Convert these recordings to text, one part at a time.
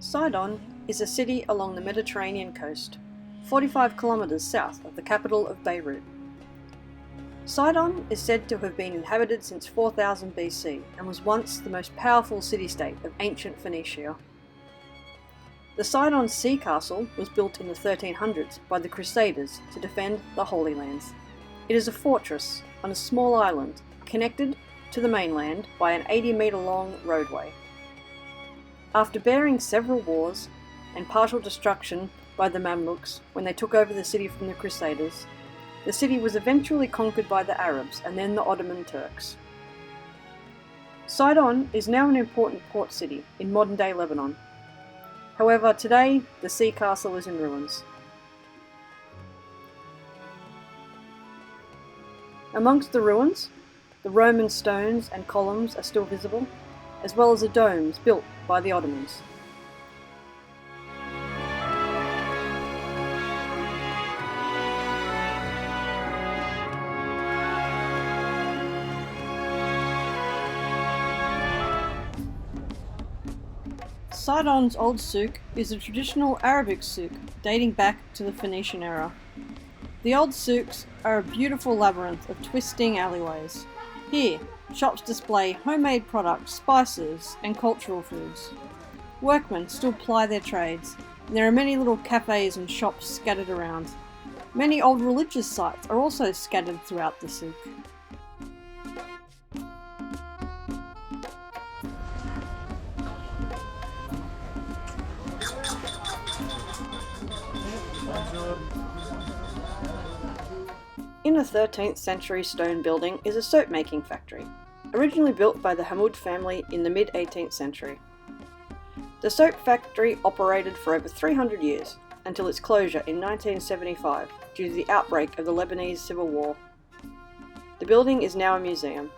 Sidon is a city along the Mediterranean coast, 45 kilometers south of the capital of Beirut. Sidon is said to have been inhabited since 4000 BC and was once the most powerful city-state of ancient Phoenicia. The Sidon Sea Castle was built in the 1300s by the Crusaders to defend the Holy Lands. It is a fortress on a small island connected to the mainland by an 80-metre-long roadway. After bearing several wars and partial destruction by the Mamluks when they took over the city from the Crusaders, the city was eventually conquered by the Arabs and then the Ottoman Turks. Sidon is now an important port city in modern-day Lebanon. However, today the sea castle is in ruins. Amongst the ruins, the Roman stones and columns are still visible, as well as the domes built by the Ottomans. Sidon's old souk is a traditional Arabic souk dating back to the Phoenician era. The old souks are a beautiful labyrinth of twisting alleyways. Here, shops display homemade products, spices, and cultural foods. Workmen still ply their trades, and there are many little cafes and shops scattered around. Many old religious sites are also scattered throughout the souk. In a 13th century stone building is a soap making factory, originally built by the Hammud family in the mid-18th century. The soap factory operated for over 300 years, until its closure in 1975 due to the outbreak of the Lebanese Civil War. The building is now a museum.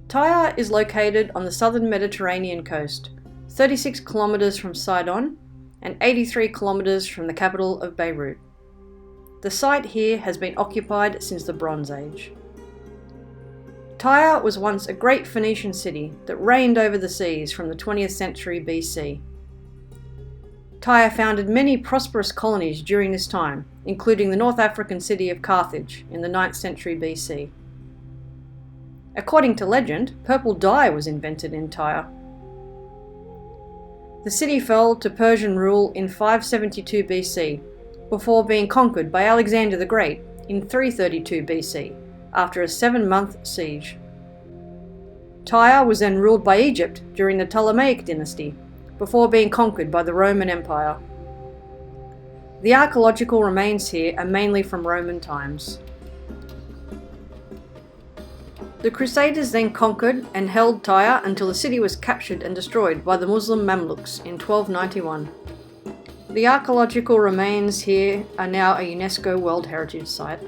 Tyre is located on the southern Mediterranean coast, 36 kilometers from Sidon and 83 kilometers from the capital of Beirut. The site here has been occupied since the Bronze Age. Tyre was once a great Phoenician city that reigned over the seas from the 20th century BC. Tyre founded many prosperous colonies during this time, including the North African city of Carthage in the 9th century BC. According to legend, purple dye was invented in Tyre. The city fell to Persian rule in 572 BC, before being conquered by Alexander the Great in 332 BC, after a 7-month siege. Tyre was then ruled by Egypt during the Ptolemaic dynasty, before being conquered by the Roman Empire. The archaeological remains here are mainly from Roman times. The Crusaders then conquered and held Tyre until the city was captured and destroyed by the Muslim Mamluks in 1291. The archaeological remains here are now a UNESCO World Heritage Site.